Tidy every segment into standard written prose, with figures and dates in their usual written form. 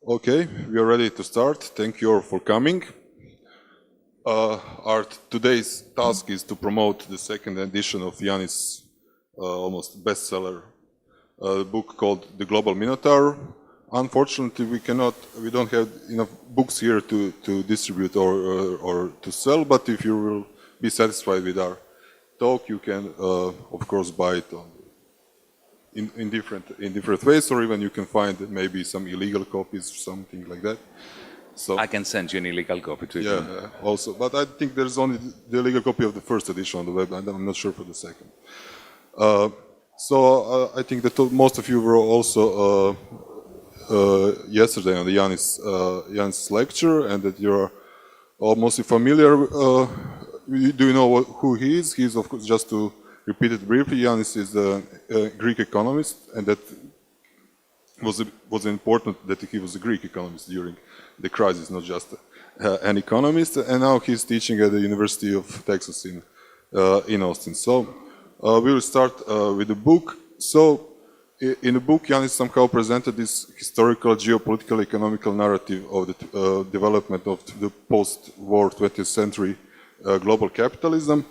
Okay, we are ready to start. Thank you all for coming. Our today's task is to promote the second edition of Янис, almost bestseller book called The Global Minotaur. Unfortunately, we don't have enough books here to distribute or to sell, but if you will be satisfied with our talk, you can, of course, buy it in different ways, or even you can find maybe some illegal copies, something like that. So I can send you an illegal copy too. Yeah, also, but I think there's only the illegal copy of the first edition on the web, and I'm not sure for the second. I think that most of you were also yesterday on the Янис lecture, and that you're almost familiar. Do you know who he is? He's, of course, just to repeat it briefly, Янис is a Greek economist, and that was important that he was a Greek economist during the crisis, not just an economist. And now he's teaching at the University of Texas in Austin. So we will start with the book. So in the book, Янис somehow presented this historical, geopolitical, economical narrative of the development of the post-war 20th century global capitalism.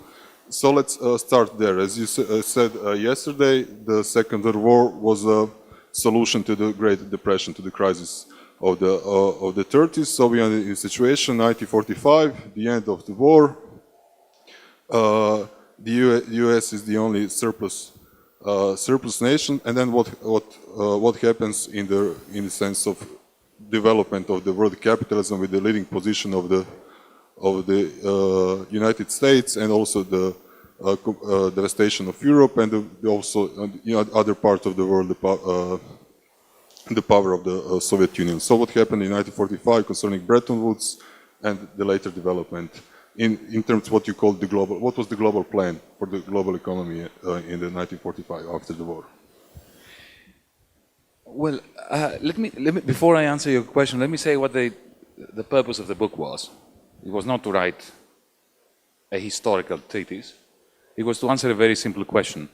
So let's start there. As you said yesterday, the Second World War was a solution to the Great Depression, to the crisis of the 30s. So we are in a situation, 1945, the end of the war. The U.S. is the only surplus nation, and then what happens in the sense of development of the world capitalism with the leading position of the United States, and also the devastation of Europe, and also other parts of the world, the power of the Soviet Union. So what happened in 1945 concerning Bretton Woods and the later development in terms of what you call what was the global plan for the global economy in the 1945 after the war? Well, let me before I answer your question, let me say what the purpose of the book was. It was not to write a historical treatise. It was to answer a very simple question.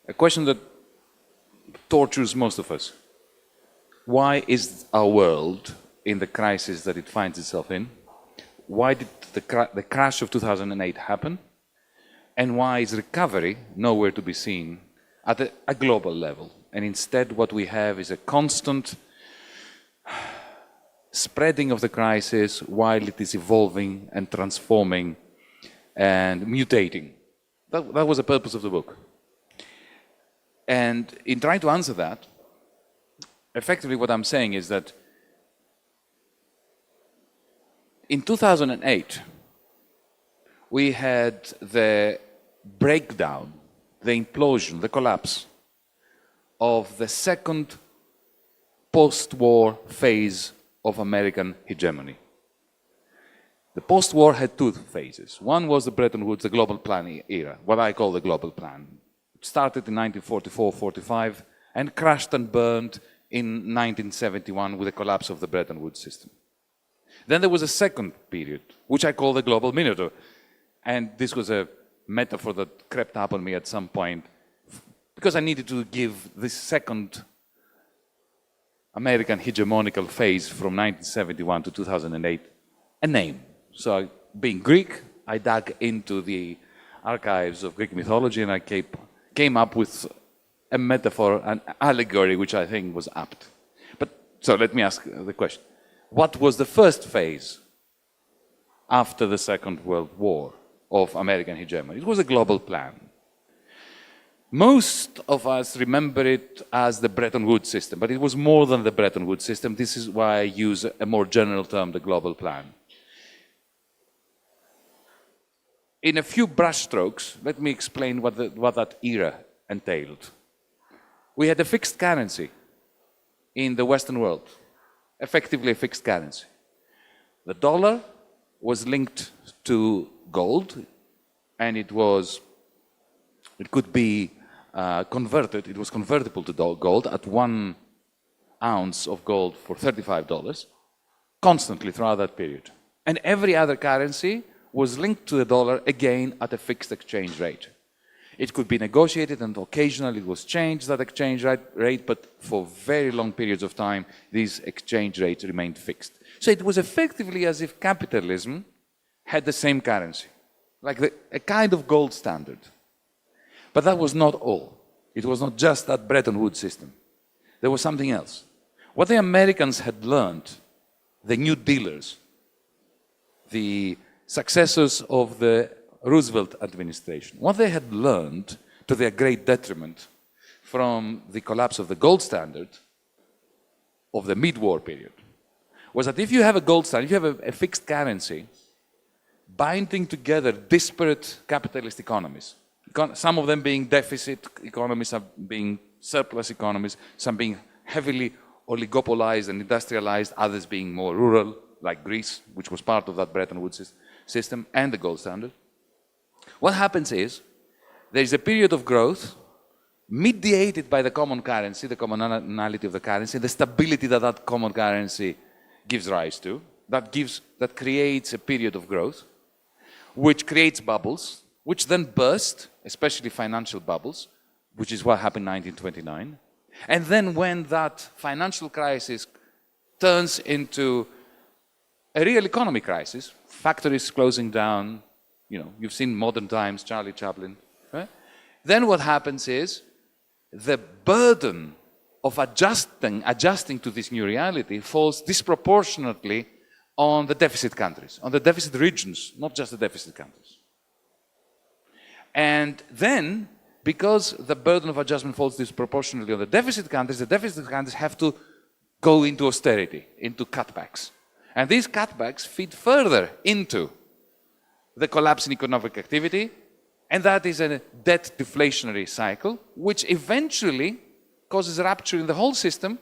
A question that tortures most of us. Why is our world in the crisis that it finds itself in? Why did the crash of 2008 happen? And why is recovery nowhere to be seen at a global level? And instead what we have is a constant spreading of the crisis while it is evolving and transforming and mutating. That was the purpose of the book. And in trying to answer that, effectively what I'm saying is that in 2008, we had the breakdown, the implosion, the collapse of the second post-war phase of American hegemony. The post-war had two phases. One was the Bretton Woods, the global plan era, what I call the global plan. It started in 1944-45 and crashed and burned in 1971 with the collapse of the Bretton Woods system. Then there was a second period, which I call the global minotaur. And this was a metaphor that crept up on me at some point, because I needed to give this second American hegemonical phase from 1971 to 2008 a name. So, being Greek, I dug into the archives of Greek mythology, and I came up with a metaphor, an allegory, which I think was apt. So let me ask the question. What was the first phase after the Second World War of American hegemony? It was a global plan. Most of us remember it as the Bretton Woods system, but it was more than the Bretton Woods system. This is why I use a more general term, the global plan. In a few brushstrokes, let me explain what that era entailed. We had a fixed currency in the Western world, effectively a fixed currency. The dollar was linked to gold, and it could be converted. It was convertible to gold at 1 ounce of gold for $35 constantly throughout that period. And every other currency was linked to the dollar again at a fixed exchange rate. It could be negotiated and occasionally it was changed, that exchange rate, but for very long periods of time, these exchange rates remained fixed. So it was effectively as if capitalism had the same currency, like a kind of gold standard. But that was not all. It was not just that Bretton Woods system. There was something else. What the Americans had learned, the New Dealers, the successors of the Roosevelt administration, what they had learned, to their great detriment, from the collapse of the gold standard of the mid-war period, was that if you have a gold standard, if you have a fixed currency, binding together disparate capitalist economies, some of them being deficit economies, some being surplus economies, some being heavily oligopolized and industrialized, others being more rural, like Greece, which was part of that Bretton Woods system, and the gold standard. What happens is, there is a period of growth mediated by the common currency, the commonality of the currency, the stability that that common currency gives rise to, that creates a period of growth, which creates bubbles, which then burst, especially financial bubbles, which is what happened in 1929. And then when that financial crisis turns into a real economic crisis, factories closing down, you've seen Modern Times, Charlie Chaplin, right? Then what happens is the burden of adjusting to this new reality falls disproportionately on the deficit countries, on the deficit regions, not just the deficit countries. And then, because the burden of adjustment falls disproportionately on the deficit countries have to go into austerity, into cutbacks. And these cutbacks feed further into the collapse in economic activity, and that is a debt deflationary cycle, which eventually causes rupture in the whole system,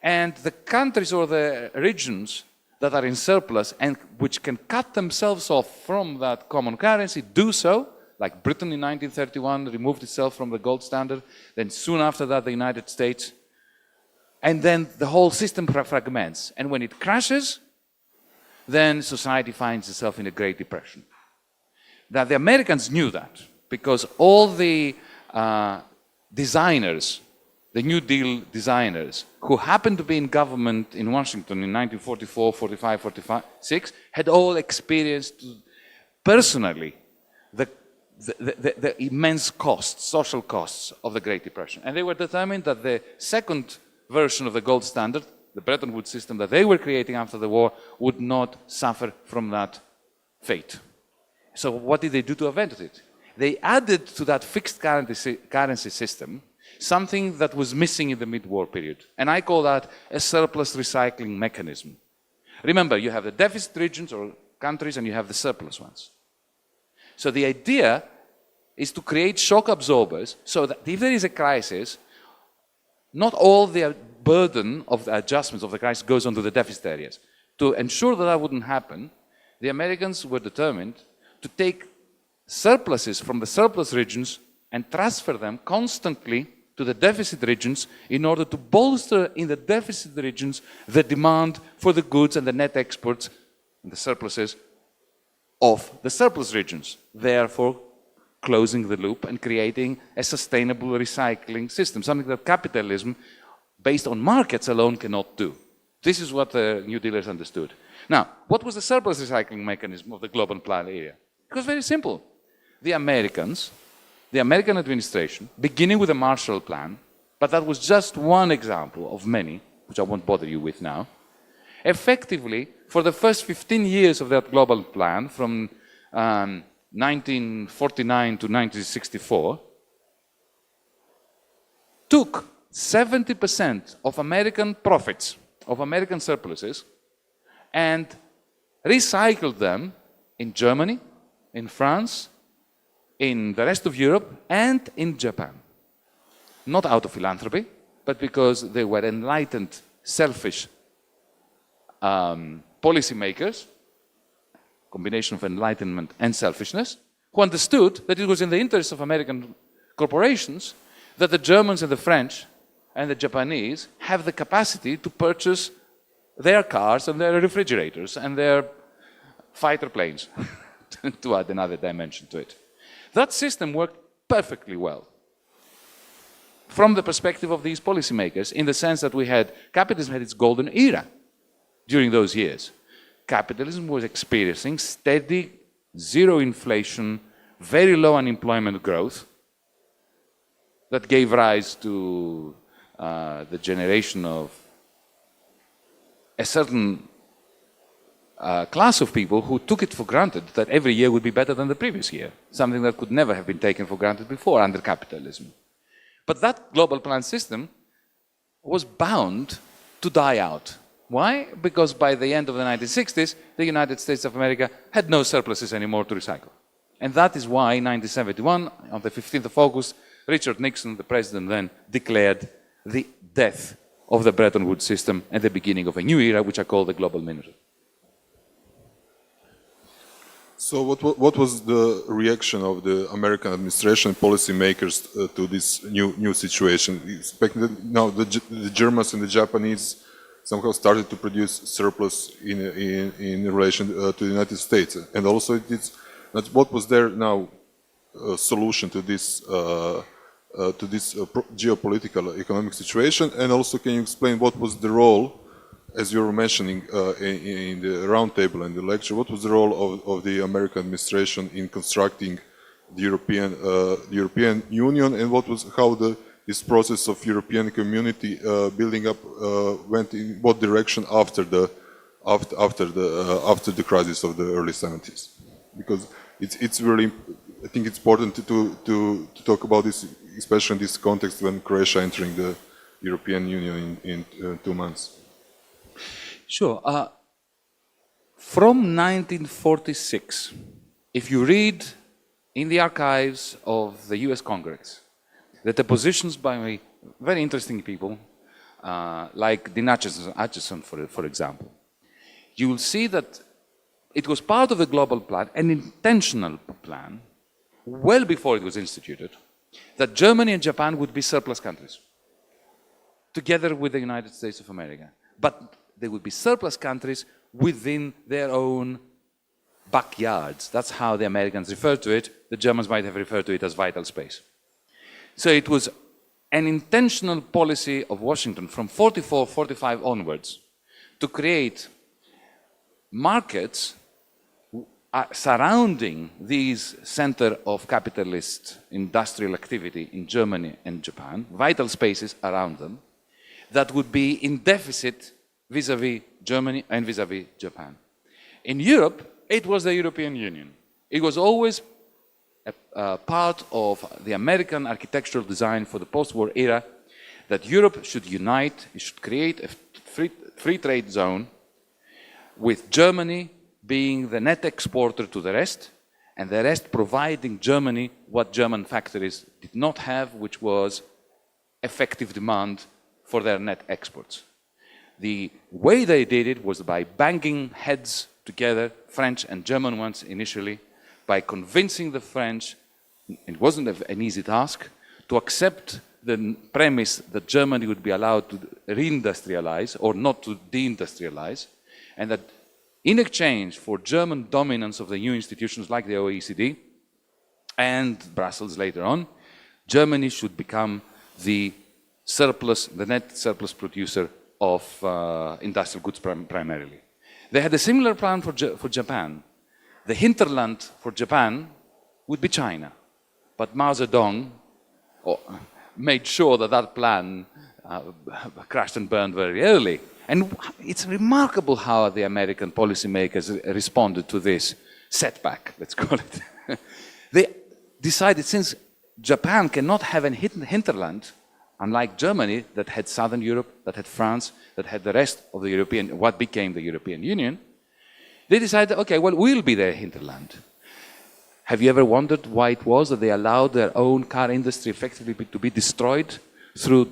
and the countries or the regions that are in surplus and which can cut themselves off from that common currency do so, like Britain in 1931 removed itself from the gold standard, then soon after that the United States, and then the whole system fragments. And when it crashes, then society finds itself in a Great Depression. Now the Americans knew that, because all the designers, the New Deal designers, who happened to be in government in Washington in 1944, 45, 46, had all experienced personally the immense costs, social costs of the Great Depression. And they were determined that the second version of the gold standard, the Bretton Woods system that they were creating after the war, would not suffer from that fate. So what did they do to avert it? They added to that fixed currency system something that was missing in the mid-war period. And I call that a surplus recycling mechanism. Remember, you have the deficit regions or countries and you have the surplus ones. So the idea is to create shock absorbers so that if there is a crisis, not all the burden of the adjustments of the crisis goes onto the deficit areas. To ensure that that wouldn't happen, the Americans were determined to take surpluses from the surplus regions and transfer them constantly to the deficit regions in order to bolster in the deficit regions the demand for the goods and the net exports and the surpluses of the surplus regions, therefore closing the loop and creating a sustainable recycling system, something that capitalism, based on markets alone, cannot do. This is what the New Dealers understood. Now, what was the surplus recycling mechanism of the global plan area? It was very simple. The Americans, the American administration, beginning with the Marshall Plan, but that was just one example of many, which I won't bother you with now, effectively, for the first 15 years of that global plan, from 1949 to 1964, took 70% of American profits, of American surpluses, and recycled them in Germany, in France, in the rest of Europe, and in Japan. Not out of philanthropy, but because they were enlightened, selfish policymakers, combination of enlightenment and selfishness, who understood that it was in the interest of American corporations that the Germans and the French and the Japanese have the capacity to purchase their cars and their refrigerators and their fighter planes, to add another dimension to it. That system worked perfectly well from the perspective of these policymakers, in the sense that capitalism had its golden era during those years. Capitalism was experiencing steady, zero inflation, very low unemployment growth that gave rise to the generation of a certain class of people who took it for granted that every year would be better than the previous year, something that could never have been taken for granted before under capitalism. But that global plan system was bound to die out. Why? Because by the end of the 1960s, the United States of America had no surpluses anymore to recycle. And that is why in 1971, on the 15th of August, Richard Nixon, the president then, declared the death of the Bretton Woods system and the beginning of a new era, which I call the global minute. So what was the reaction of the American administration and policymakers to this new situation? Now the Germans and the Japanese somehow started to produce surplus in relation to the United States, and also what was their now solution to this geopolitical economic situation? And also, can you explain what was the role, as you were mentioning in the roundtable and the lecture, what was the role of the American administration in constructing the European Union, and how this process of European community building up went in what direction after the crisis of the early 70s? Because it's really, I think it's important to talk about this, especially in this context when Croatia entering the European Union in 2 months. Sure. From 1946, if you read in the archives of the US Congress, the depositions by very interesting people, like Dean Acheson, for example, you will see that it was part of the global plan, an intentional plan, well before it was instituted, that Germany and Japan would be surplus countries, together with the United States of America. But they would be surplus countries within their own backyards. That's how the Americans referred to it. The Germans might have referred to it as vital space. So it was an intentional policy of Washington from 44, 45 onwards to create markets surrounding these center of capitalist industrial activity in Germany and Japan, vital spaces around them, that would be in deficit vis-à-vis Germany and vis-à-vis Japan. In Europe, it was the European Union. It was always a part of the American architectural design for the post-war era that Europe should unite, it should create a free trade zone, with Germany being the net exporter to the rest, and the rest providing Germany what German factories did not have, which was effective demand for their net exports. The way they did it was by banging heads together, French and German ones initially, by convincing the French, it wasn't an easy task, to accept the premise that Germany would be allowed to reindustrialize or not to deindustrialize, and that in exchange for German dominance of the new institutions like the OECD and Brussels later on, Germany should become the net surplus producer of industrial goods primarily. They had a similar plan for Japan. The hinterland for Japan would be China. But Mao Zedong made sure that that plan crashed and burned very early. And it's remarkable how the American policymakers responded to this setback, let's call it. They decided, since Japan cannot have a hinterland, unlike Germany, that had Southern Europe, that had France, that had the rest of the what became the European Union, they decided, okay, well, we'll be their hinterland. Have you ever wondered why it was that they allowed their own car industry effectively to be destroyed through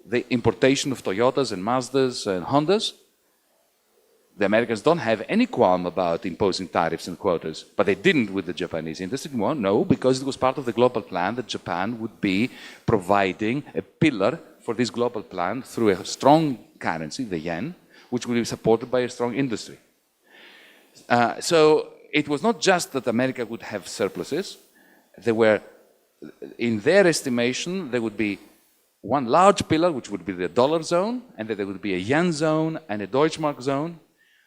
the importation of Toyotas and Mazdas and Hondas? The Americans don't have any qualm about imposing tariffs and quotas, but they didn't with the Japanese industry. Well, no, because it was part of the global plan that Japan would be providing a pillar for this global plan through a strong currency, the yen, which would be supported by a strong industry. So it was not just that America would have surpluses. There were in their estimation, there would be one large pillar, which would be the dollar zone, and then there would be a yen zone and a Deutschmark zone.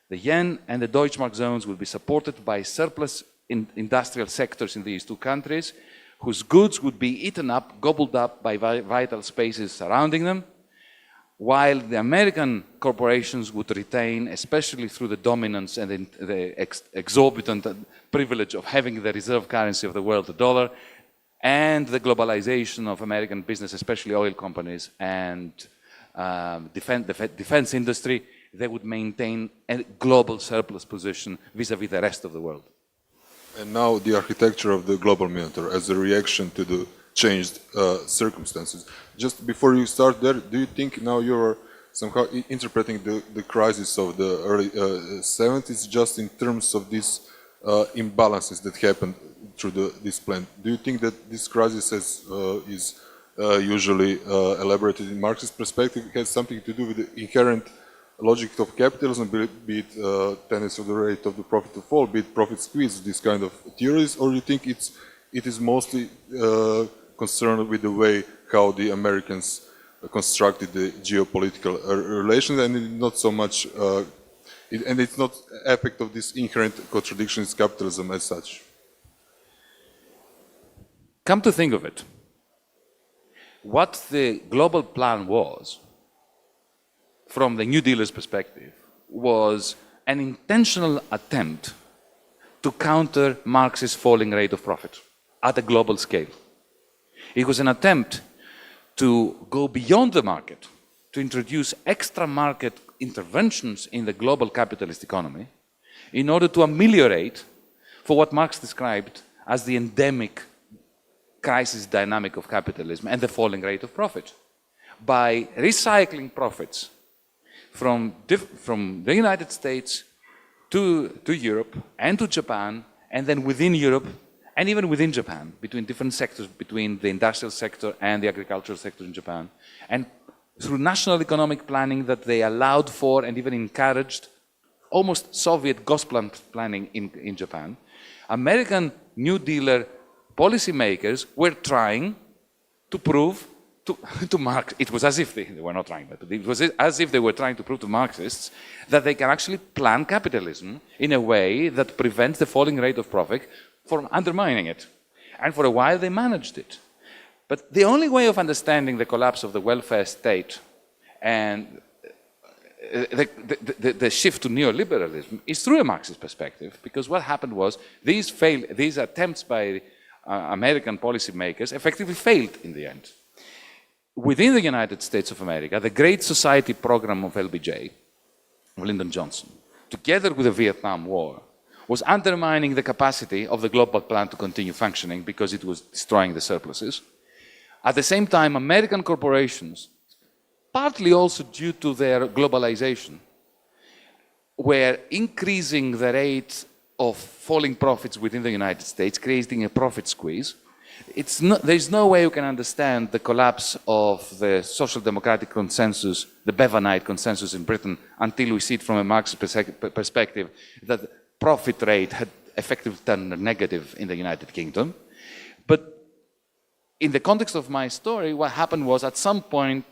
The yen and the Deutschmark zones would be supported by surplus industrial sectors in these two countries, whose goods would be eaten up, gobbled up by vital spaces surrounding them, while the American corporations would retain, especially through the dominance and the exorbitant privilege of having the reserve currency of the world, the dollar, and the globalization of American business, especially oil companies and the defense industry, they would maintain a global surplus position vis-à-vis the rest of the world. And now the architecture of the global minotavър as a reaction to the changed circumstances. Just before you start there, do you think now you're somehow interpreting the crisis of the early 70s just in terms of these imbalances that happened through this plan? Do you think that this crisis is usually elaborated in Marxist perspective, has something to do with the inherent logic of capitalism, be it tendency of the rate of the profit to fall, be it profit squeeze, this kind of theories, or do you think it is mostly concerned with the way how the Americans constructed the geopolitical relations, and not so much, and it's not effect of this inherent contradictions in capitalism as such? Come to think of it, what the global plan was, from the New Dealers' perspective, was an intentional attempt to counter Marx's falling rate of profit at a global scale. It was an attempt to go beyond the market, to introduce extra market interventions in the global capitalist economy in order to ameliorate for what Marx described as the endemic crisis dynamic of capitalism and the falling rate of profit. By recycling profits from the United States to Europe and to Japan, and then within Europe and even within Japan, between different sectors, between the industrial sector and the agricultural sector in Japan, and through national economic planning that they allowed for and even encouraged, almost Soviet Gosplan planning in Japan, American New Dealer policymakers were trying to prove to Marx, it was as if they were not trying, but it was as if they were trying to prove to Marxists that they can actually plan capitalism in a way that prevents the falling rate of profit from undermining it. And for a while they managed it. But the only way of understanding the collapse of the welfare state and the shift to neoliberalism is through a Marxist perspective, because what happened was these attempts by American policymakers effectively failed in the end. Within the United States of America, the Great Society program of LBJ, of Lyndon Johnson, together with the Vietnam War, was undermining the capacity of the global plan to continue functioning because it was destroying the surpluses. At the same time, American corporations, partly also due to their globalization, were increasing the rate of falling profits within the United States, creating a profit squeeze. There's no way you can understand the collapse of the social democratic consensus, the Bevanite consensus in Britain, until we see it from a Marxist perspective, that the profit rate had effectively turned negative in the United Kingdom. But in the context of my story, what happened was at some point,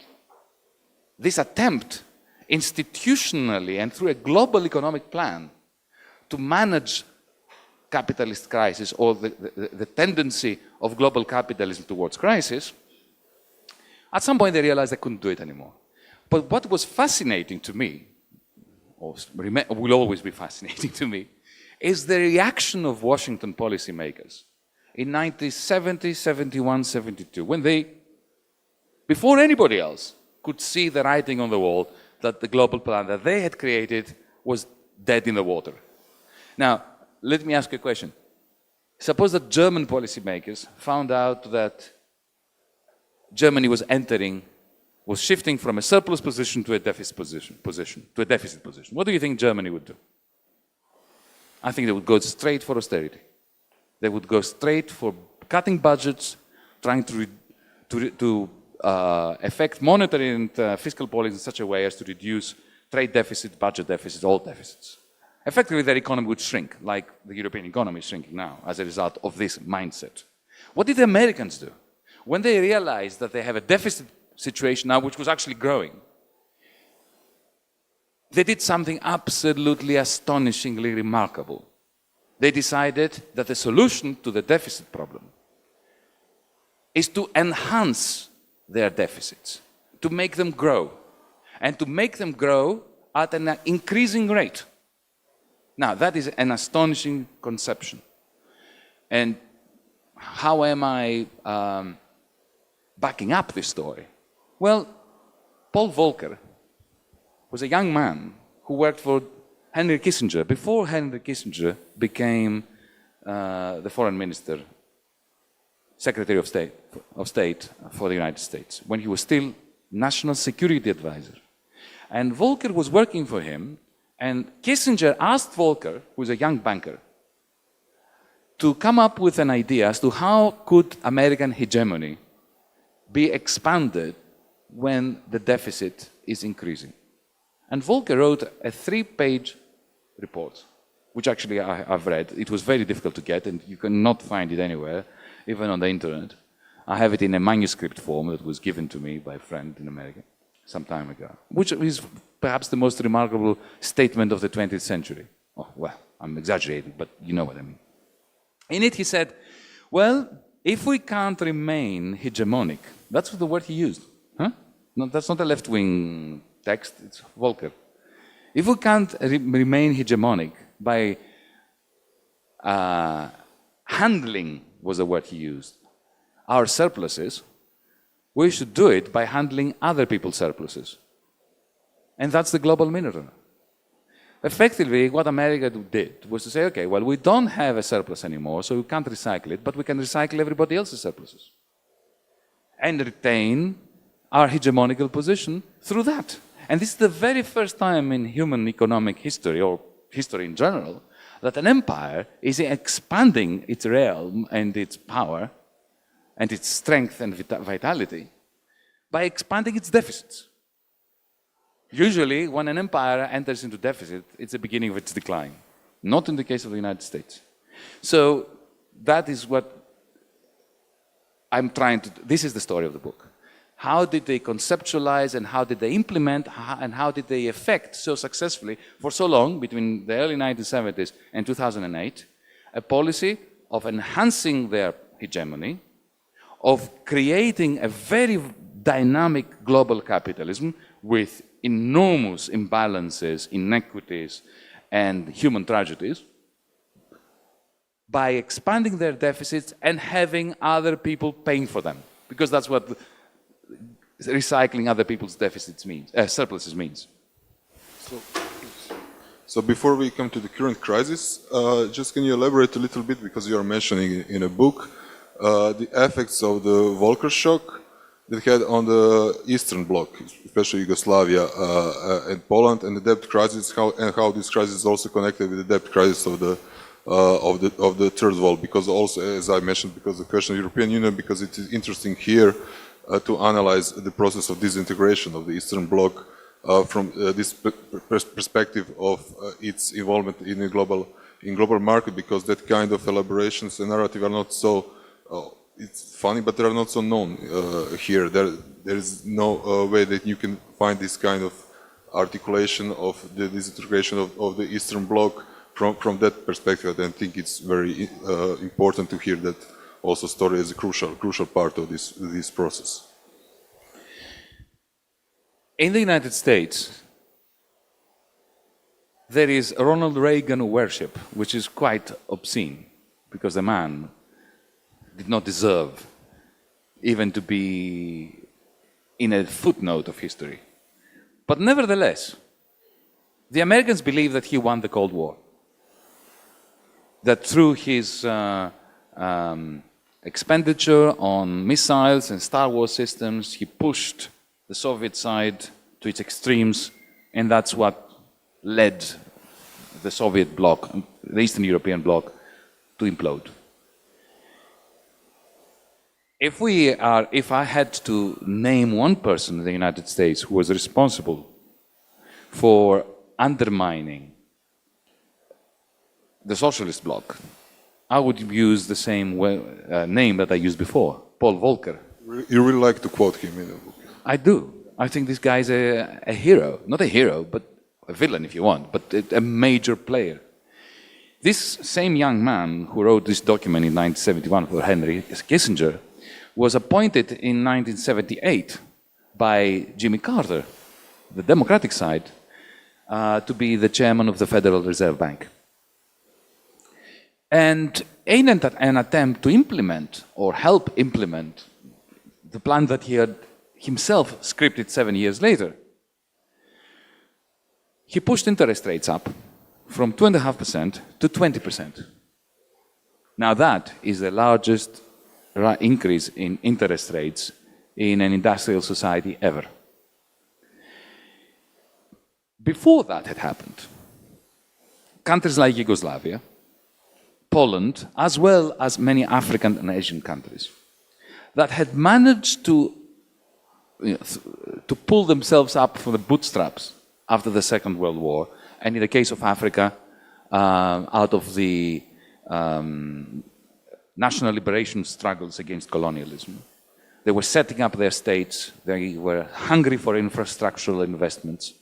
this attempt institutionally and through a global economic plan to manage capitalist crisis, or the tendency of global capitalism towards crisis, at some point they realized they couldn't do it anymore. But what was fascinating to me, or will always be fascinating to me, is the reaction of Washington policymakers in 1970, 71, 72, when they, before anybody else, could see the writing on the wall that the global plan that they had created was dead in the water. Now, let me ask you a question. Suppose that German policymakers found out that Germany was shifting from a surplus position to a deficit position. What do you think Germany would do? I think they would go straight for austerity. They would go straight for cutting budgets, trying to affect monetary and fiscal policy in such a way as to reduce trade deficit, budget deficits, all deficits. Effectively, their economy would shrink, like the European economy is shrinking now, as a result of this mindset. What did the Americans do? When they realized that they have a deficit situation now, which was actually growing, they did something absolutely astonishingly remarkable. They decided that the solution to the deficit problem is to enhance their deficits, to make them grow, and to make them grow at an increasing rate. Now, that is an astonishing conception. And how am I backing up this story? Well, Paul Volcker was a young man who worked for Henry Kissinger before Henry Kissinger became the foreign minister, Secretary of State for the United States, when he was still National Security Advisor. And Volcker was working for him, and Kissinger asked Volcker, who was a young banker, to come up with an idea as to how could American hegemony be expanded when the deficit is increasing. And Volcker wrote a 3-page report, which actually I've read. It was very difficult to get, and you cannot find it anywhere, even on the internet. I have it in a manuscript form that was given to me by a friend in America some time ago, which is perhaps the most remarkable statement of the 20th century. Oh, well, I'm exaggerating, but you know what I mean. In it he said, well, if we can't remain hegemonic, that's the word he used. Huh? No, that's not a left-wing text, it's Volcker. If we can't remain hegemonic by handling, was the word he used, our surpluses, we should do it by handling other people's surpluses. And that's the global minotavър. Effectively, what America did was to say, okay, well, we don't have a surplus anymore, so we can't recycle it, but we can recycle everybody else's surpluses and retain our hegemonical position through that. And this is the very first time in human economic history, or history in general, that an empire is expanding its realm and its power and its strength and vitality by expanding its deficits. Usually, when an empire enters into deficit, it's the beginning of its decline. Not in the case of the United States. So that is what I'm trying to do. This is the story of the book. How did they conceptualize and how did they implement and how did they effect so successfully for so long, between the early 1970s and 2008, a policy of enhancing their hegemony, of creating a very dynamic global capitalism with enormous imbalances, inequities, and human tragedies, by expanding their deficits and having other people paying for them. Because that's what recycling other people's deficits means, surpluses means. So before we come to the current crisis, just can you elaborate a little bit, because you are mentioning in a book the effects of the Volcker shock that had on the Eastern Bloc, especially Yugoslavia and Poland, and the debt crisis, how this crisis is also connected with the debt crisis of the Third World. Because also, as I mentioned, because the question of European Union, because it is interesting here to analyze the process of disintegration of the Eastern Bloc from this perspective of its involvement in a global market, because that kind of elaborations and narrative are not so. It's funny, but they are not so known here. There is no way that you can find this kind of articulation of the disintegration of the Eastern Bloc from that perspective. And I think it's very important to hear that also story as a crucial part of this process. In the United States, there is Ronald Reagan worship, which is quite obscene, because the man did not deserve even to be in a footnote of history. But nevertheless, the Americans believe that he won the Cold War. That through his expenditure on missiles and Star Wars systems, he pushed the Soviet side to its extremes, and that's what led the Soviet bloc, the Eastern European bloc, to implode. If I had to name one person in the United States who was responsible for undermining the socialist bloc I would use the same name that I used before, Paul Volcker. You really like to quote him in the book. I do. I think this guy's a hero. Not a hero, but a villain if you want, but a major player. This same young man who wrote this document in 1971 for Henry Kissinger was appointed in 1978 by Jimmy Carter, the Democratic side, to be the chairman of the Federal Reserve Bank. And in an attempt to implement or help implement the plan that he had himself scripted 7 years later, he pushed interest rates up from 2.5% to 20%. Now that is the largest increase in interest rates in an industrial society ever. Before that had happened, countries like Yugoslavia, Poland, as well as many African and Asian countries, that had managed to pull themselves up from the bootstraps after the Second World War, and in the case of Africa, out of the national liberation struggles against colonialism. They were setting up their states, they were hungry for infrastructural investments.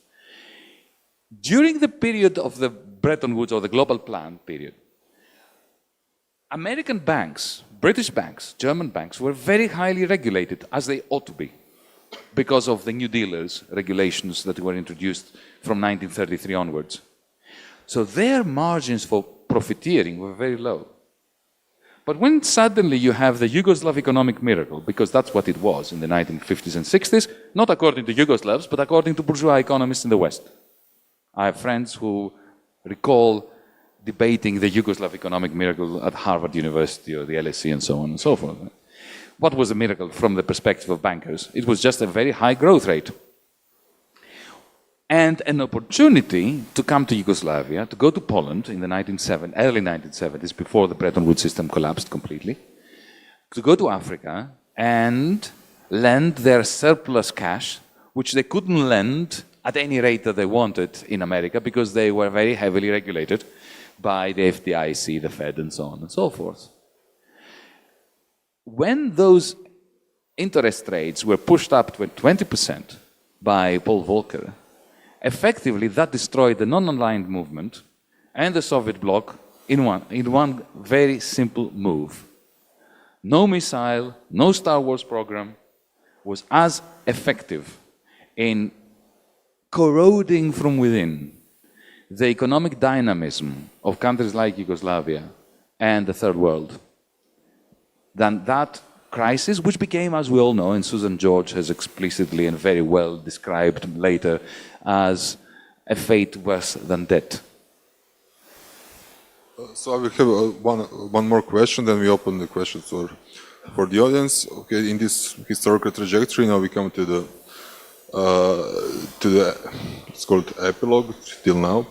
During the period of the Bretton Woods or the Global Plan period, American banks, British banks, German banks were very highly regulated, as they ought to be, because of the New Dealers regulations that were introduced from 1933 onwards. So their margins for profiteering were very low. But when suddenly you have the Yugoslav economic miracle, because that's what it was in the 1950s and 60s, not according to Yugoslavs, but according to bourgeois economists in the West. I have friends who recall debating the Yugoslav economic miracle at Harvard University or the LSE and so on and so forth. What was a miracle from the perspective of bankers? It was just a very high growth rate. And an opportunity to come to Yugoslavia, to go to Poland in the early 1970s, before the Bretton Woods system collapsed completely, to go to Africa and lend their surplus cash, which they couldn't lend at any rate that they wanted in America because they were very heavily regulated by the FDIC, the Fed, and so on and so forth. When those interest rates were pushed up to 20% by Paul Volcker, effectively that destroyed the non-aligned movement and the Soviet bloc in one very simple move. No missile, no Star Wars program was as effective in corroding from within the economic dynamism of countries like Yugoslavia and the Third World than that crisis, which became, as we all know, and Susan George has explicitly and very well described later, as a fate worse than death. So I will have one more question, then we open the questions for the audience. Okay, in this historical trajectory, now we come to the it's called epilogue till now,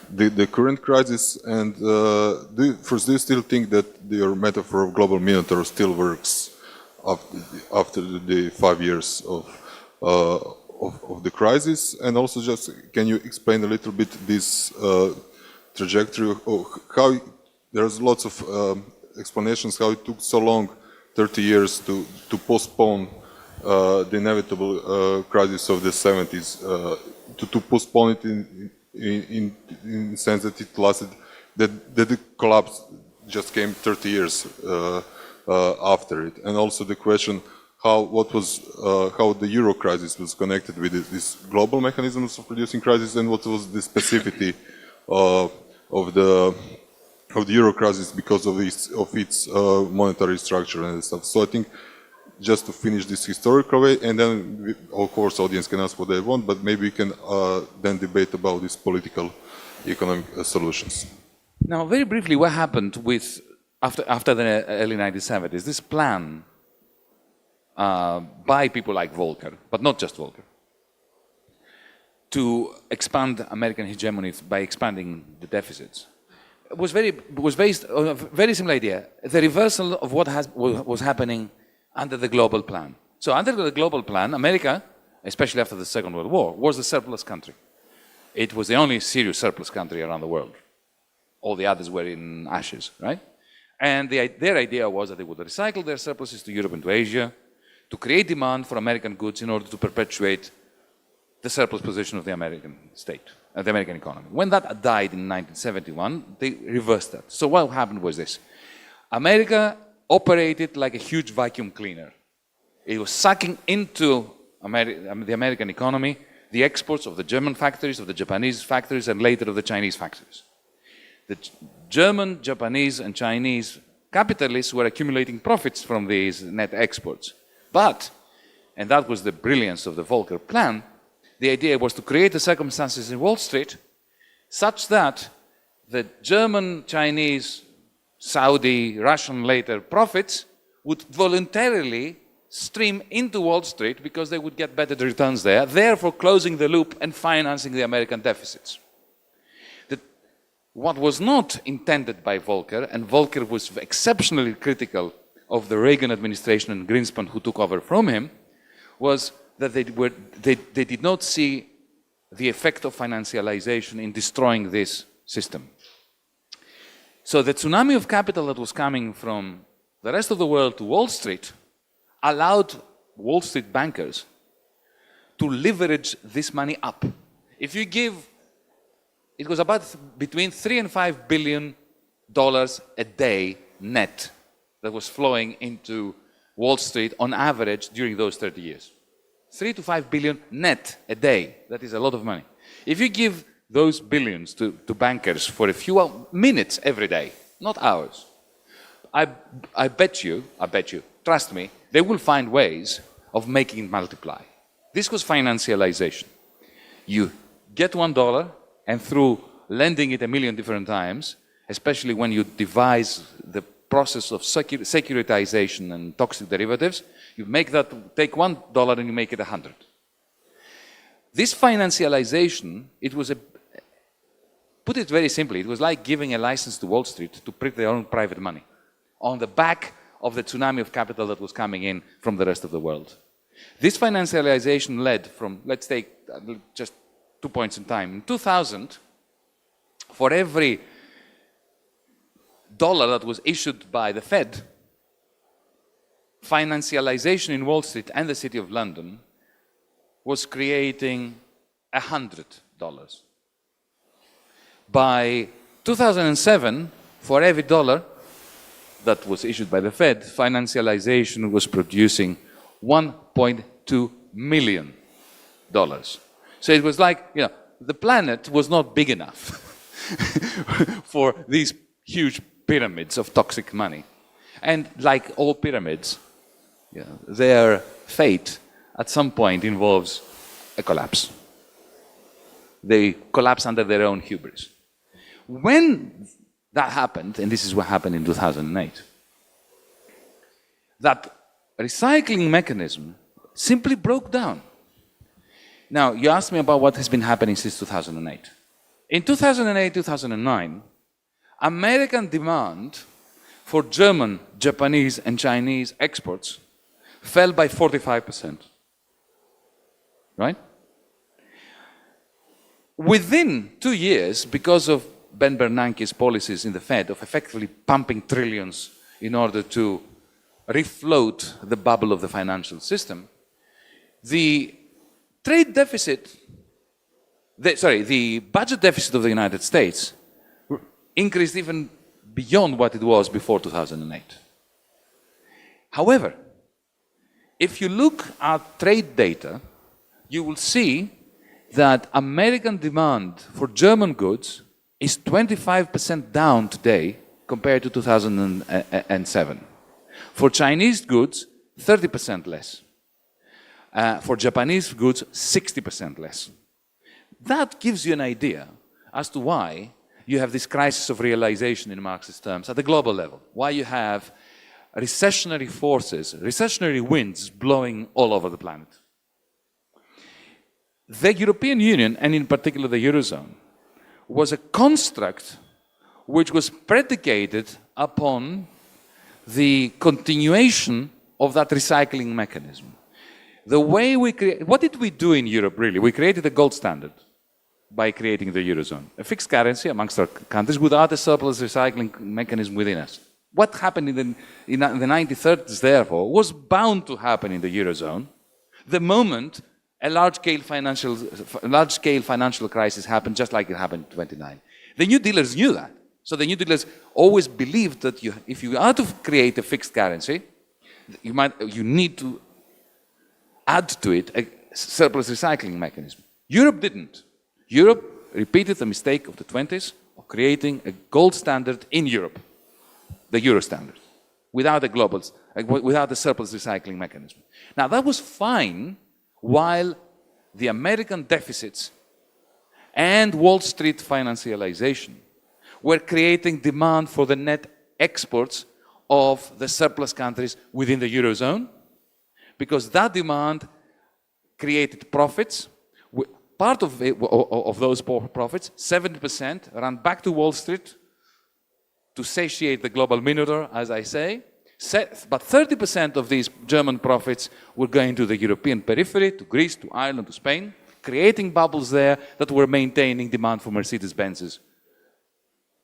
the current crisis. And do you still think that your metaphor of global minotaur still works after the 5 years of the crisis? And also, just can you explain a little bit this trajectory of how there's lots of explanations how it took so long, 30 years, to postpone the inevitable crisis of the 70s, to postpone it in the sense that it lasted, that the collapse just came 30 years after it. And also the question how the euro crisis was connected with these global mechanisms of producing crisis, and what was the specificity of the euro crisis because of its monetary structure and stuff. So I think, just to finish this historical way, and then of course audience can ask what they want, but maybe we can then debate about these political economic solutions. Now, very briefly, what happened with after the early 1970s, this plan by people like Volcker, but not just Volcker, to expand American hegemony by expanding the deficits, was based on a very similar idea, the reversal of what was happening under the global plan. So under the global plan, America, especially after the Second World War, was the surplus country. It was the only serious surplus country around the world. All the others were in ashes, right? And their idea was that they would recycle their surpluses to Europe and to Asia to create demand for American goods in order to perpetuate the surplus position of the American state, the American economy. When that died in 1971, they reversed that. So what happened was this. America operated like a huge vacuum cleaner. It was sucking into the American economy the exports of the German factories, of the Japanese factories, and later of the Chinese factories. The German, Japanese, and Chinese capitalists were accumulating profits from these net exports. But, and that was the brilliance of the Volcker plan, the idea was to create the circumstances in Wall Street such that the German, Chinese, Saudi, Russian later profits would voluntarily stream into Wall Street because they would get better returns there, therefore closing the loop and financing the American deficits. What was not intended by Volcker, and Volcker was exceptionally critical of the Reagan administration and Greenspan who took over from him, was that they did not see the effect of financialization in destroying this system. So the tsunami of capital that was coming from the rest of the world to Wall Street allowed Wall Street bankers to leverage this money up. If you give, it was about between $3 and $5 billion a day net that was flowing into Wall Street on average during those 30 years. 3 to 5 billion net a day. That is a lot of money. If you give those billions to bankers for a few minutes every day, not hours, I bet you, trust me, they will find ways of making it multiply. This was financialization. You get $1, and through lending it a million different times, especially when you devise the process of securitization and toxic derivatives, you make that, take $1 and you make it 100. This financialization, it was put it very simply, it was like giving a license to Wall Street to print their own private money on the back of the tsunami of capital that was coming in from the rest of the world. This financialization led from, let's take just 2 points in time. In 2000, for every dollar that was issued by the Fed, financialization in Wall Street and the City of London was creating $100. By 2007, for every dollar that was issued by the Fed, financialization was producing $1.2 million. So it was like, you know, the planet was not big enough for these huge pyramids of toxic money. And like all pyramids, their fate at some point involves a collapse. They collapse under their own hubris. When that happened, and this is what happened in 2008, that recycling mechanism simply broke down. Now, you asked me about what has been happening since 2008. In 2008, 2009, American demand for German, Japanese, and Chinese exports fell by 45%. Right? Within 2 years, because of Ben Bernanke's policies in the Fed of effectively pumping trillions in order to refloat the bubble of the financial system, the trade deficit, the budget deficit of the United States increased even beyond what it was before 2008. However, if you look at trade data, you will see that American demand for German goods is 25% down today compared to 2007. For Chinese goods, 30% less. For Japanese goods, 60% less. That gives you an idea as to why you have this crisis of realization in Marxist terms at the global level, why you have recessionary forces, recessionary winds blowing all over the planet. The European Union, and in particular the Eurozone, was a construct which was predicated upon the continuation of that recycling mechanism. The way we create, what did we do in Europe really? We created a gold standard by creating the Eurozone, a fixed currency amongst our countries without a surplus recycling mechanism within us. what happened in the 1930s, therefore, was bound to happen in the Eurozone the moment a large-scale financial crisis happened, just like it happened in 1929. The New Dealers knew that. So the New Dealers always believed that if you are to create a fixed currency, you need to add to it a surplus recycling mechanism. Europe didn't. Europe repeated the mistake of the 20s of creating a gold standard in Europe, the Euro standard, without a surplus recycling mechanism. Now that was fine while the American deficits and Wall Street financialization were creating demand for the net exports of the surplus countries within the Eurozone, because that demand created profits. Part of those profits, 70%, ran back to Wall Street to satiate the global minotaur, as I say. But 30% of these German profits were going to the European periphery, to Greece, to Ireland, to Spain, creating bubbles there that were maintaining demand for Mercedes-Benzes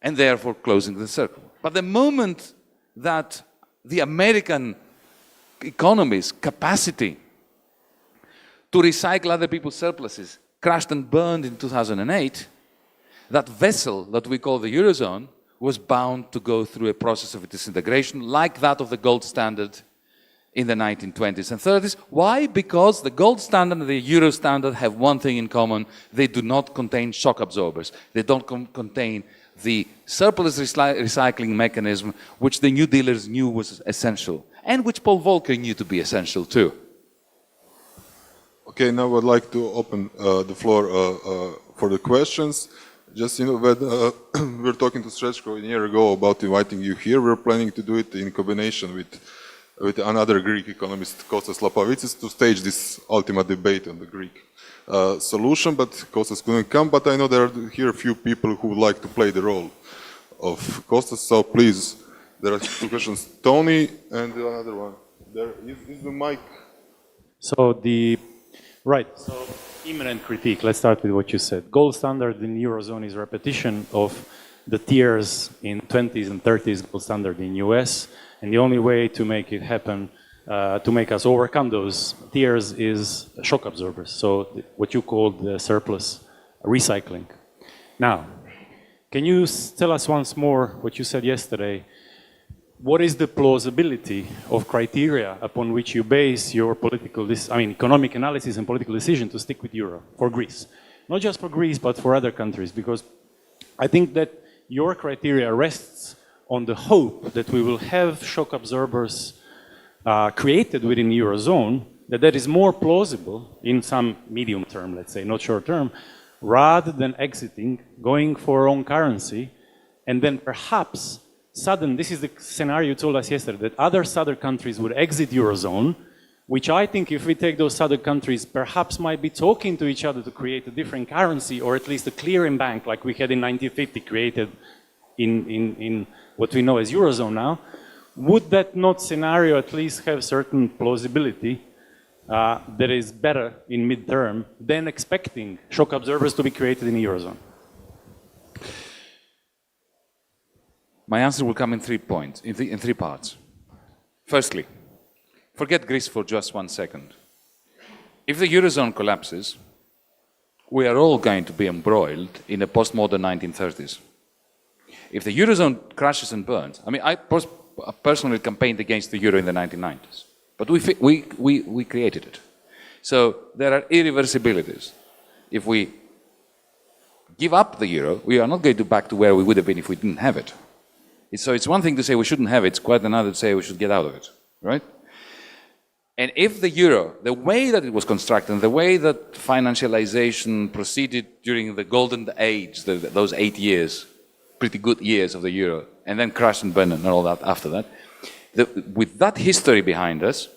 and therefore closing the circle. But the moment that the American economy's capacity to recycle other people's surpluses crashed and burned in 2008, that vessel that we call the Eurozone was bound to go through a process of disintegration like that of the gold standard in the 1920s and 30s. Why? Because the gold standard and the Euro standard have one thing in common. They do not contain shock absorbers. They don't contain the surplus recycling mechanism, which the New Dealers knew was essential, and which Paul Volcker knew to be essential too. Okay, now I'd like to open the floor for the questions. Just, when we were talking to Srečko a year ago about inviting you here, we were planning to do it in combination with another Greek economist, Kostas Lapavitsis, to stage this ultimate debate on the Greek solution, but Kostas couldn't come. But I know there are here a few people who would like to play the role of Kostas, so please, there are two questions. Tony and another one. There is the mic. Right, so imminent critique, let's start with what you said. Gold standard in Eurozone is repetition of the tiers in 20s and 30s gold standard in US, and the only way to make it happen, to make us overcome those tiers is shock absorbers, so what you call the surplus recycling. Now, can you tell us once more what you said yesterday? What is the plausibility of criteria upon which you base your economic analysis and political decision to stick with euro for Greece? Not just for Greece, but for other countries, because I think that your criteria rests on the hope that we will have shock absorbers created within the Eurozone, that is more plausible in some medium term, let's say, not short term, rather than exiting, going for our own currency, and then perhaps this is the scenario you told us yesterday, that other southern countries would exit Eurozone, which I think if we take those southern countries, perhaps might be talking to each other to create a different currency, or at least a clearing bank like we had in 1950 created in what we know as Eurozone now. Would that not scenario at least have certain plausibility that is better in midterm than expecting shock absorbers to be created in the Eurozone? My answer will come in 3 points, in three parts. Firstly, forget Greece for just 1 second. If the Eurozone collapses, we are all going to be embroiled in a postmodern 1930s. If the Eurozone crashes and burns, I personally campaigned against the Euro in the 1990s, but we created it. So there are irreversibilities. If we give up the Euro, we are not going to back to where we would have been if we didn't have it. So it's one thing to say we shouldn't have it, it's quite another to say we should get out of it, right? And if the Euro, the way that it was constructed, and the way that financialization proceeded during the golden age, those 8 years, pretty good years of the Euro, and then crashed and burned and all that after that, with that history behind us,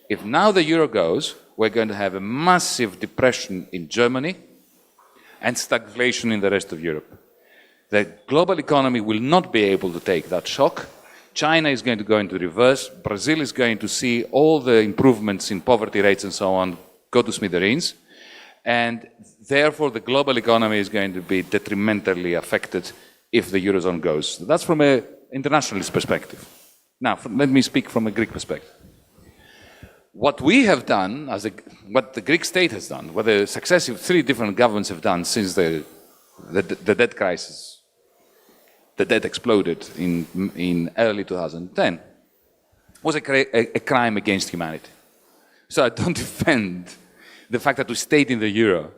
if now the Euro goes, we're going to have a massive depression in Germany and stagflation in the rest of Europe. The global economy will not be able to take that shock. China is going to go into reverse. Brazil is going to see all the improvements in poverty rates and so on go to smithereens. And therefore, the global economy is going to be detrimentally affected if the Eurozone goes. That's from an internationalist perspective. Now, let me speak from a Greek perspective. What we have done, what the Greek state has done, what the successive 3 different governments have done since the debt crisis, the debt exploded in early 2010, was a crime against humanity. So I don't defend the fact that we stayed in the euro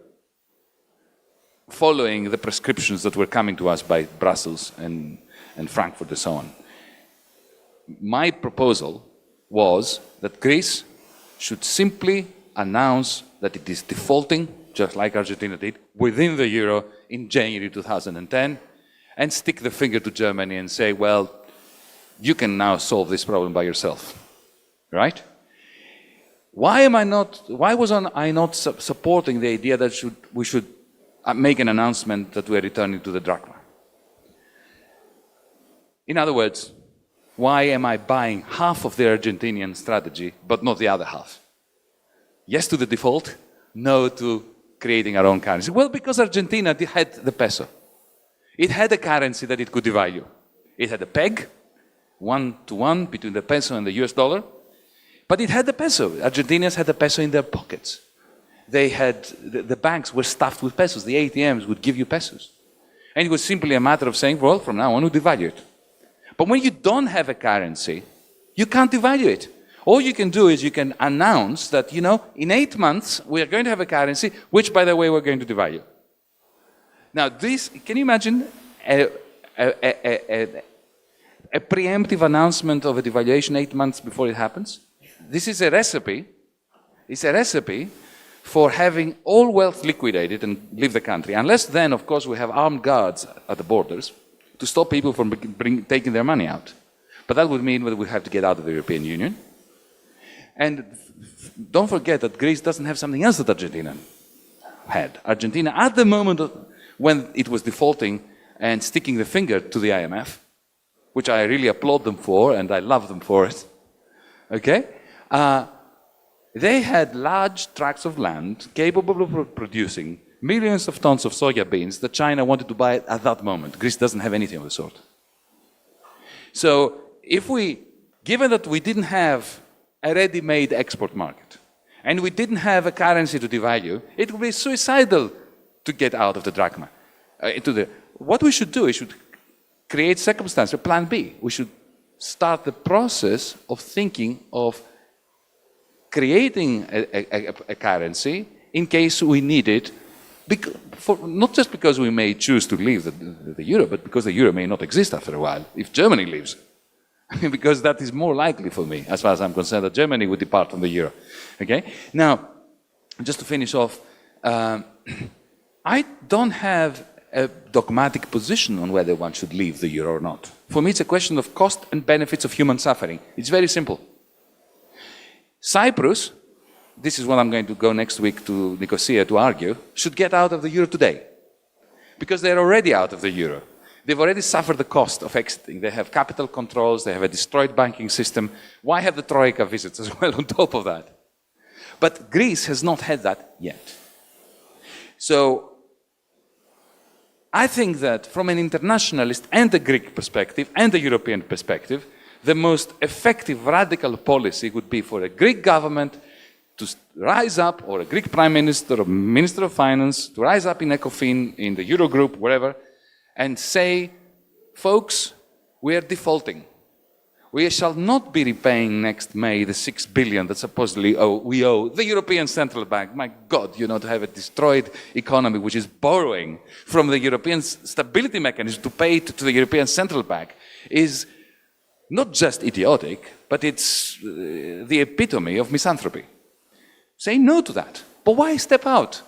following the prescriptions that were coming to us by Brussels and Frankfurt and so on. My proposal was that Greece should simply announce that it is defaulting, just like Argentina did, within the euro in January 2010, and stick the finger to Germany and say, well, you can now solve this problem by yourself, right? Why wasn't I not supporting the idea that we should make an announcement that we are returning to the drachma? In other words, why am I buying half of the Argentinian strategy, but not the other half? Yes to the default, no to creating our own currency. Well, because Argentina had the peso. It had a currency that it could devalue. It had a peg, 1-to-1 between the peso and the US dollar, but it had the peso. Argentinians had the peso in their pockets. They had, the banks were stuffed with pesos. The ATMs would give you pesos. And it was simply a matter of saying, well, from now on, we devalue it. But when you don't have a currency, you can't devalue it. All you can do is you can announce that, in 8 months, we are going to have a currency, which, by the way, we're going to devalue. Now, this, can you imagine a preemptive announcement of a devaluation 8 months before it happens? This is a recipe. It's a recipe for having all wealth liquidated and leave the country. Unless then, of course, we have armed guards at the borders to stop people from taking their money out. But that would mean that we have to get out of the European Union. And don't forget that Greece doesn't have something else that Argentina had. Argentina, at the moment when it was defaulting and sticking the finger to the IMF, which I really applaud them for, and I love them for it, okay? They had large tracts of land capable of producing millions of tons of soya beans that China wanted to buy at that moment. Greece doesn't have anything of the sort. So given that we didn't have a ready-made export market, and we didn't have a currency to devalue, it would be suicidal to get out of the drachma. What we should do is create circumstances, plan B. We should start the process of thinking of creating a currency in case we need it, not just because we may choose to leave the euro, but because the euro may not exist after a while, if Germany leaves. Because that is more likely for me, as far as I'm concerned, that Germany would depart from the euro. Okay? Now, just to finish off, I don't have a dogmatic position on whether one should leave the euro or not. For me, it's a question of cost and benefits of human suffering. It's very simple. Cyprus, this is what I'm going to go next week to Nicosia to argue, should get out of the euro today. Because they're already out of the euro. They've already suffered the cost of exiting. They have capital controls, they have a destroyed banking system. Why have the Troika visits as well on top of that? But Greece has not had that yet. So I think that from an internationalist and a Greek perspective and a European perspective, the most effective radical policy would be for a Greek government to rise up, or a Greek prime minister or minister of finance, to rise up in ECOFIN, in the Eurogroup, wherever, and say, folks, we are defaulting. We shall not be repaying next May the 6 billion that supposedly we owe the European Central Bank. My God, to have a destroyed economy which is borrowing from the European Stability Mechanism to pay to the European Central Bank is not just idiotic, but it's the epitome of misanthropy. Say no to that. But why step out?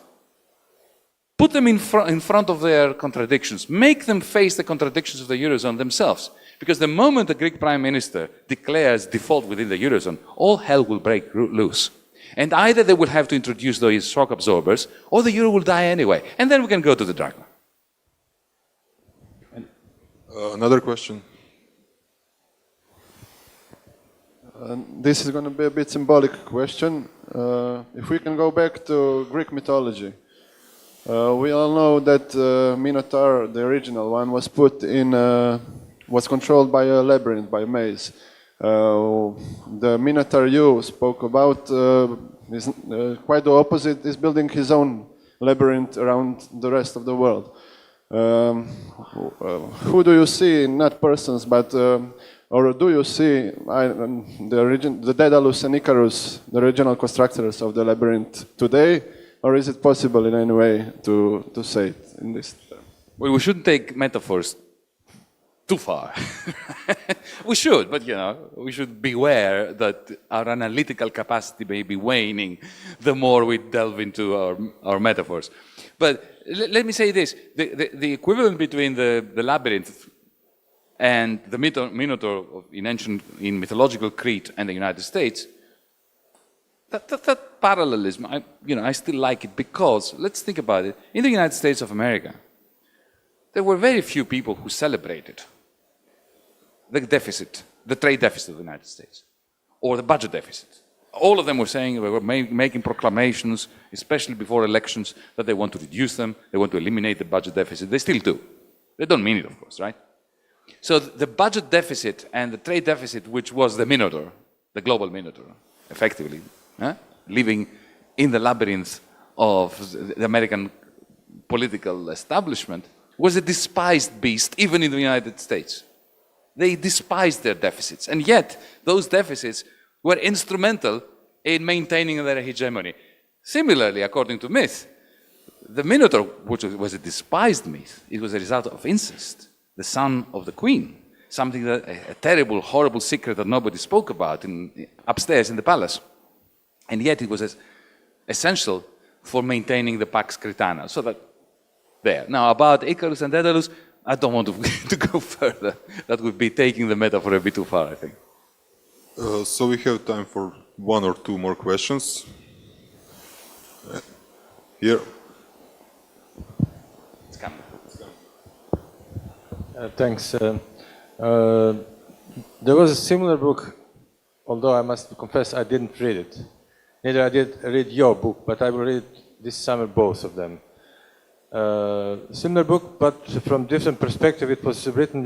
Put them in front of their contradictions. Make them face the contradictions of the Eurozone themselves. Because the moment the Greek Prime Minister declares default within the Eurozone, all hell will break loose. And either they will have to introduce those shock absorbers, or the Euro will die anyway. And then we can go to the drachma. Another question. This is going to be a bit symbolic question. If we can go back to Greek mythology. We all know that Minotaur, the original one, was put in, was controlled by a labyrinth, by a maze. The Minotaur you spoke about is quite the opposite, is building his own labyrinth around the rest of the world. Who do you see, not persons, but or do you see the Daedalus and Icarus, the regional constructors of the labyrinth today, or is it possible in any way to say it in this term? Well, we shouldn't take metaphors too far. We should, but we should beware that our analytical capacity may be waning the more we delve into our metaphors. But let me say this, the equivalent between the labyrinth and the Minotaur in mythological Crete and the United States, that parallelism, I still like it, because, let's think about it, in the United States of America, there were very few people who celebrated the deficit, the trade deficit of the United States, or the budget deficit. All of them were saying, they were making proclamations, especially before elections, that they want to reduce them, they want to eliminate the budget deficit. They still do. They don't mean it, of course, right? So the budget deficit and the trade deficit, which was the Minotaur, the global Minotaur, effectively, living in the labyrinth of the American political establishment, was a despised beast, even in the United States. They despised their deficits, and yet those deficits were instrumental in maintaining their hegemony. Similarly, according to myth, the Minotaur, which was a despised myth, it was a result of incest, the son of the queen, something that a terrible, horrible secret that nobody spoke about upstairs in the palace, and yet it was essential for maintaining the Pax Cretana. So that there. Now, about Icarus and Daedalus, I don't want to go further. That would be taking the metaphor a bit too far, I think. So we have time for one or two more questions. Here. It's coming. Thanks. There was a similar book, although I must confess I didn't read it. Neither I did read your book, but I will read this summer both of them. Similar book, but from different perspective. It was written,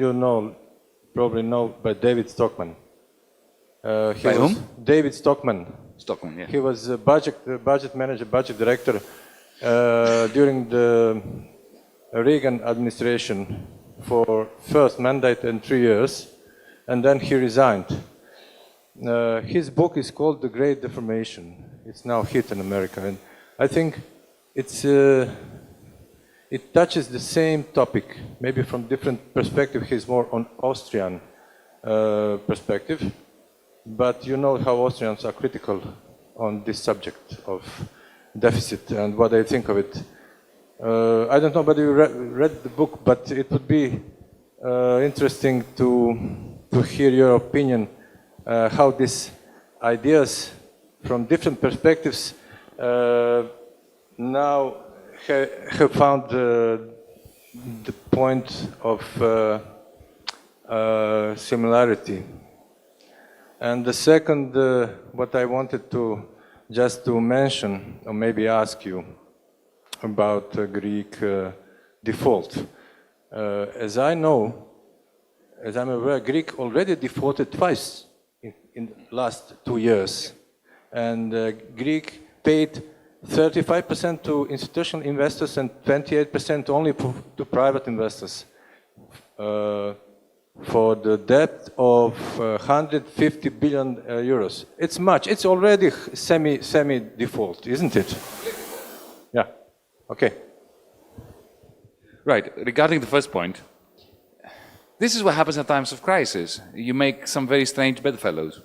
probably know, by David Stockman. By whom? David Stockman. Stockman, yeah. He was a budget manager, budget director during the Reagan administration for first mandate and 3 years, and then he resigned. His book is called The Great Deformation. It's now hit in America, and I think it touches the same topic, maybe from different perspective. He's more on Austrian perspective, but you know how Austrians are critical on this subject of deficit and what they think of it. I don't know whether you read the book, but it would be interesting to hear your opinion, how these ideas from different perspectives now have found the point of similarity. And the second, what I wanted to just to mention, or maybe ask you about Greek default. As I know, as I'm aware, Greek already defaulted twice in the last 2 years. And Greek paid 35% to institutional investors and 28% only to private investors for the debt of 150 billion euros. It's much. It's already semi-default, isn't it? Yeah. Okay. Right. Regarding the first point, this is what happens at times of crisis. You make some very strange bedfellows,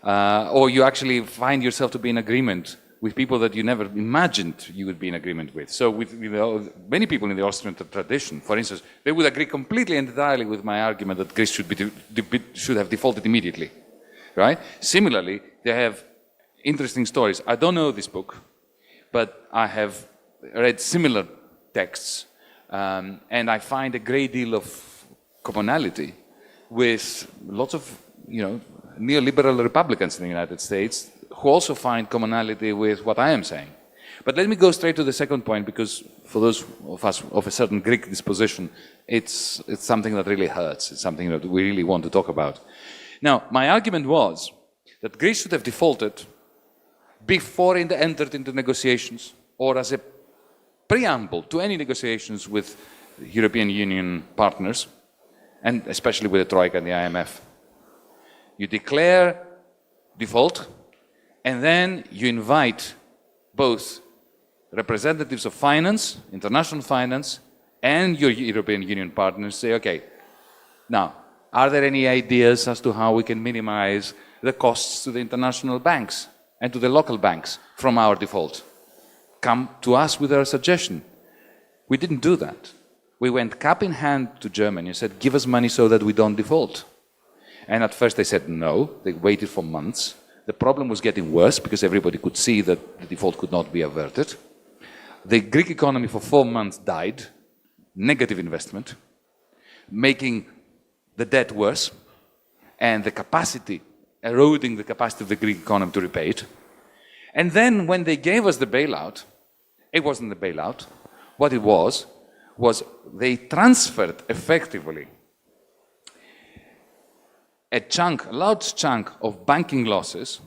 or you actually find yourself to be in agreement with people that you never imagined you would be in agreement with. So with many people in the Austrian tradition, for instance, they would agree completely and entirely with my argument that Greece should have defaulted immediately, right? Similarly, they have interesting stories. I don't know this book, but I have read similar texts, and I find a great deal of commonality with lots of, neoliberal Republicans in the United States who also find commonality with what I am saying. But let me go straight to the second point, because for those of us of a certain Greek disposition, it's something that really hurts. It's something that we really want to talk about. Now, my argument was that Greece should have defaulted before it entered into negotiations or as a preamble to any negotiations with European Union partners, and especially with the Troika and the IMF. You declare default, and then you invite both representatives of finance, international finance, and your European Union partners, say, okay, now, are there any ideas as to how we can minimize the costs to the international banks and to the local banks from our default? Come to us with our suggestion. We didn't do that. We went cap in hand to Germany and said, give us money so that we don't default. And at first they said no. They waited for months. The problem was getting worse because everybody could see that the default could not be averted. The Greek economy for 4 months died, negative investment, making the debt worse, and the capacity, eroding the capacity of the Greek economy to repay it. And then when they gave us the bailout, it wasn't the bailout. What it was they transferred effectively a large chunk of banking losses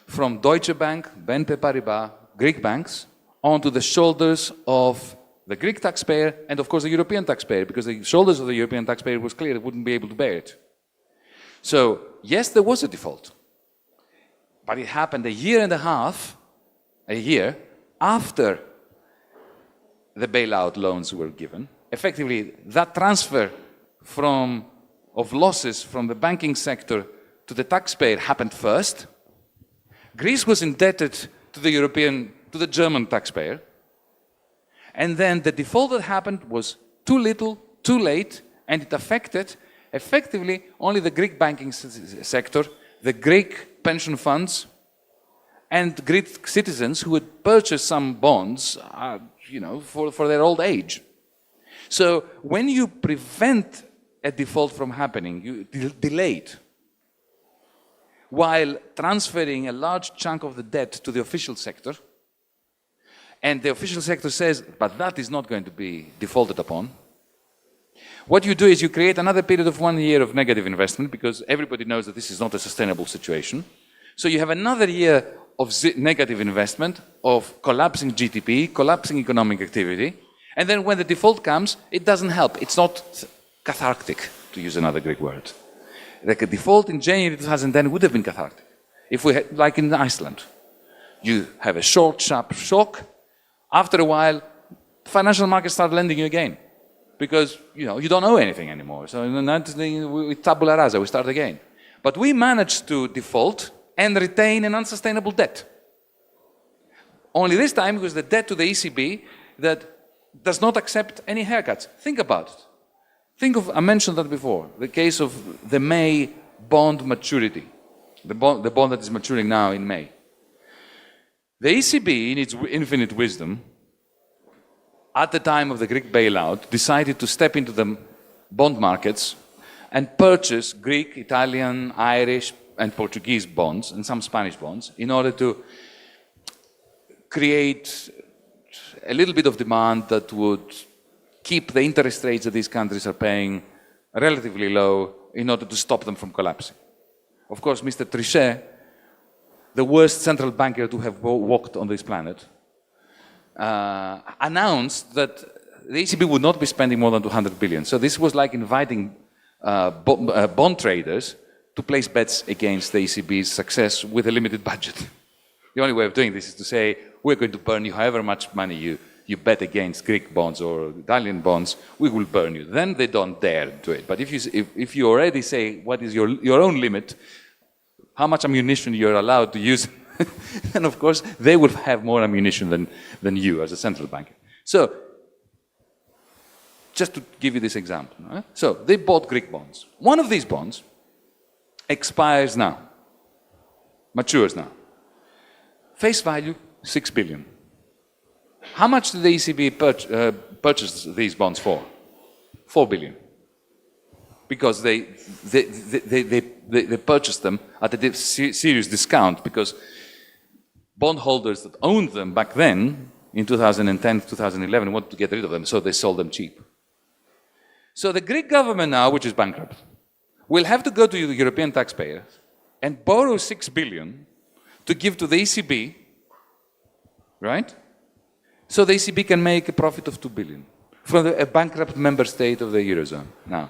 from Deutsche Bank, BNP Paribas, Greek banks, onto the shoulders of the Greek taxpayer and, of course, the European taxpayer, because the shoulders of the European taxpayer was clear it wouldn't be able to bear it. So, yes, there was a default, but it happened a year after the bailout loans were given. Effectively, that transfer of losses from the banking sector to the taxpayer happened first. Greece was indebted to the German taxpayer. And then the default that happened was too little, too late, and it affected effectively only the Greek banking sector, the Greek pension funds, and Greek citizens who had purchased some bonds, for their old age. So when you prevent a default from happening, you delay it, while transferring a large chunk of the debt to the official sector, and the official sector says, but that is not going to be defaulted upon. What you do is you create another period of 1 year of negative investment, because everybody knows that this is not a sustainable situation. So you have another year of negative investment, of collapsing GDP, collapsing economic activity, and then when the default comes, it doesn't help. It's not cathartic, to use another Greek word. Like a default in January 2010 would have been cathartic. If we had, like in Iceland, you have a short, sharp shock. After a while, financial markets start lending you again, because you don't owe anything anymore. So with tabula rasa, we start again. But we managed to default and retain an unsustainable debt. Only this time it was the debt to the ECB that does not accept any haircuts. Think about it. I mentioned that before, the case of the May bond maturity, the bond that is maturing now in May. The ECB, in its infinite wisdom, at the time of the Greek bailout, decided to step into the bond markets and purchase Greek, Italian, Irish, and Portuguese bonds, and some Spanish bonds, in order to create a little bit of demand that would keep the interest rates that these countries are paying relatively low in order to stop them from collapsing. Of course, Mr. Trichet, the worst central banker to have walked on this planet, announced that the ECB would not be spending more than 200 billion. So this was like inviting bond traders to place bets against the ECB's success with a limited budget. The only way of doing this is to say, we're going to burn you however much money you bet against Greek bonds or Italian bonds, we will burn you. Then they don't dare do it. But if you already say what is your own limit, how much ammunition you're allowed to use, then of course they will have more ammunition than you as a central banker. So, just to give you this example. Right? So, they bought Greek bonds. One of these bonds expires now, matures now. Face value, 6 billion. How much did the ECB purchase these bonds for? 4 billion. Because they purchased them at a serious discount, because bondholders that owned them back then, in 2010, 2011, wanted to get rid of them, so they sold them cheap. So the Greek government now, which is bankrupt, we'll have to go to the European taxpayers and borrow 6 billion to give to the ECB, right? So the ECB can make a profit of 2 billion from a bankrupt member state of the Eurozone. Now,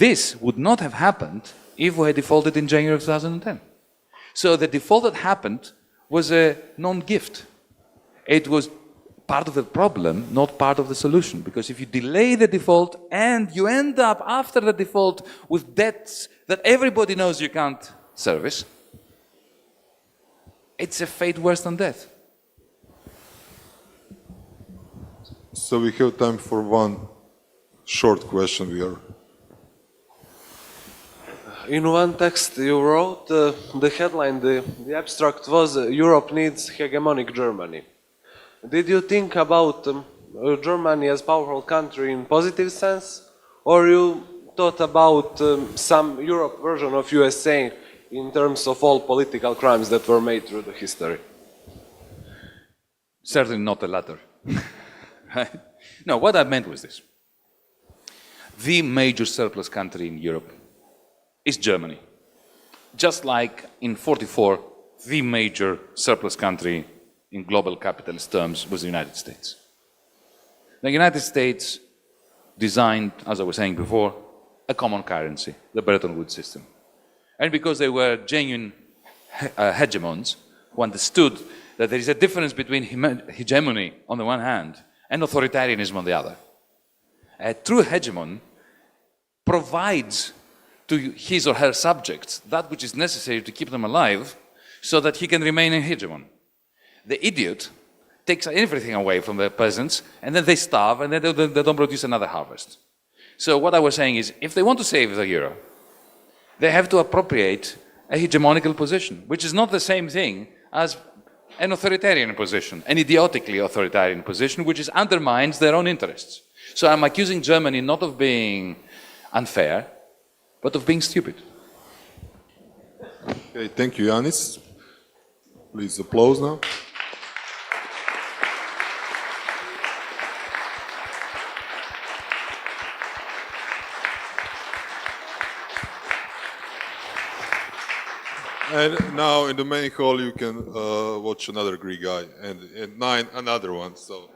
this would not have happened if we had defaulted in January of 2010. So the default that happened was a non-gift. It was part of the problem, not part of the solution. Because if you delay the default and you end up after the default with debts that everybody knows you can't service, it's a fate worse than death. So we have time for one short question here. In one text you wrote, the headline, the abstract was Europe needs hegemonic Germany. Did you think about Germany as powerful country in positive sense, or you thought about some Europe version of USA in terms of all political crimes that were made through the history? Certainly not the latter. No, what I meant was this. The major surplus country in Europe is Germany. Just like in 1944, the major surplus country in global capitalist terms was the United States. The United States designed, as I was saying before, a common currency, the Bretton Woods system. And because they were genuine hegemons who understood that there is a difference between hegemony on the one hand and authoritarianism on the other. A true hegemon provides to his or her subjects that which is necessary to keep them alive so that he can remain a hegemon. The idiot takes everything away from the peasants and then they starve and then they don't produce another harvest. So what I was saying is, if they want to save the euro, they have to appropriate a hegemonical position, which is not the same thing as an authoritarian position, an idiotically authoritarian position, which undermines their own interests. So I'm accusing Germany not of being unfair, but of being stupid. Okay, thank you, Янис. Please applause now. And now in the main hall you can watch another Greek guy, and at 9 another one. So.